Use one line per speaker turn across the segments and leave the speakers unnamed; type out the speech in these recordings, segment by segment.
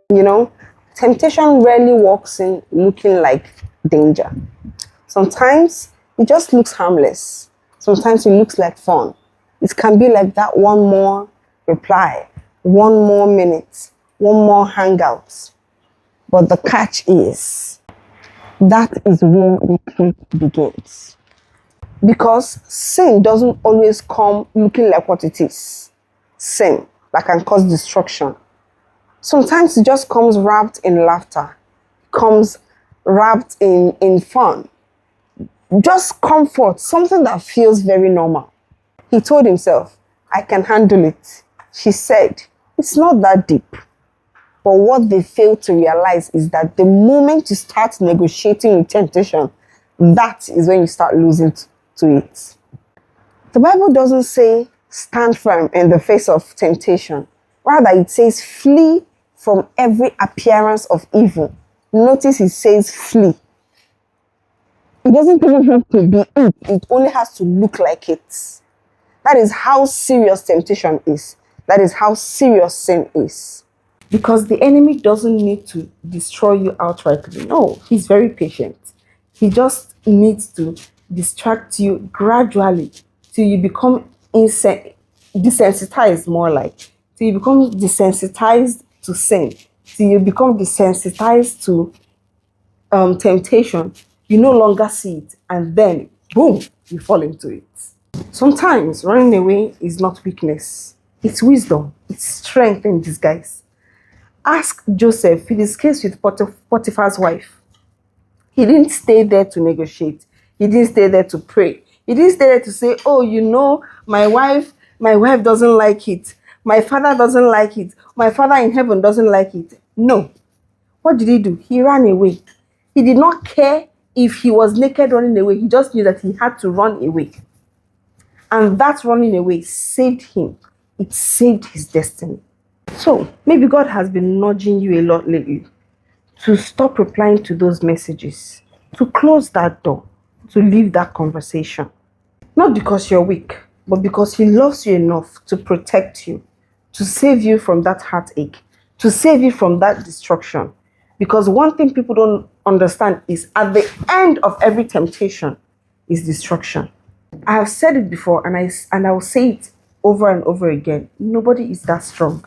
You know, temptation rarely walks in looking like danger. Sometimes it just looks harmless. Sometimes it looks like fun. It can be like that one more reply, one more minute, one more hangout. But the catch is that is where the trick begins. Because sin doesn't always come looking like what it is. Sin that can cause destruction. Sometimes it just comes wrapped in laughter, comes wrapped in fun, just comfort, something that feels very normal. He told himself, I can handle it. She said, it's not that deep. But what they fail to realize is that the moment you start negotiating with temptation, that is when you start losing to it. The Bible doesn't say stand firm in the face of temptation. Rather, it says flee from every appearance of evil. Notice it says flee. It doesn't even have to be it. It only has to look like it. That is how serious temptation is. That is how serious sin is. Because the enemy doesn't need to destroy you outrightly. No, he's very patient. He just needs to distract you gradually till you become desensitized, more like. Till you become desensitized to sin. Till you become desensitized to temptation. You no longer see it. And then, boom, you fall into it. Sometimes running away is not weakness. It's wisdom. It's strength in disguise. Ask Joseph in his case with Potiphar's wife. He didn't stay there to negotiate. He didn't stay there to pray. He didn't stay there to say, oh, you know, my wife doesn't like it. My father doesn't like it. My father in heaven doesn't like it. No. What did he do? He ran away. He did not care if he was naked running away. He just knew that he had to run away. And that running away saved him. It saved his destiny. So maybe God has been nudging you a lot lately to stop replying to those messages, to close that door, to leave that conversation. Not because you're weak, but because He loves you enough to protect you, to save you from that heartache, to save you from that destruction. Because one thing people don't understand is at the end of every temptation is destruction. I have said it before and I will say it over and over again. Nobody is that strong.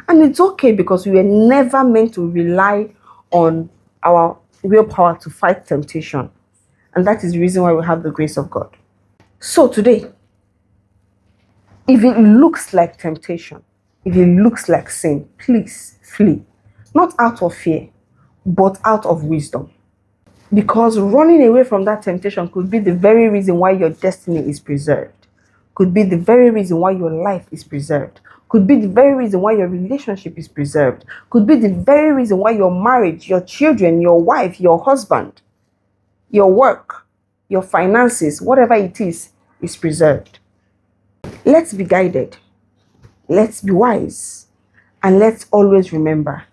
And it's okay because we were never meant to rely on our willpower to fight temptation. And that is the reason why we have the grace of God. So today, if it looks like temptation, if it looks like sin, please flee. Not out of fear, but out of wisdom. Because running away from that temptation could be the very reason why your destiny is preserved. Could be the very reason why your life is preserved. Could be the very reason why your relationship is preserved. Could be the very reason why your marriage, your children, your wife, your husband, your work, your finances, whatever it is preserved. Let's be guided. Let's be wise. And let's always remember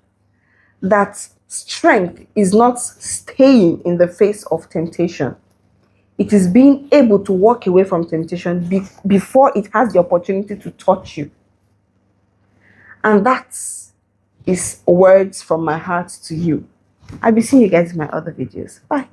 that strength is not staying in the face of temptation. It is being able to walk away from temptation before it has the opportunity to touch you. And that is words from my heart to you. I'll be seeing you guys in my other videos. Bye.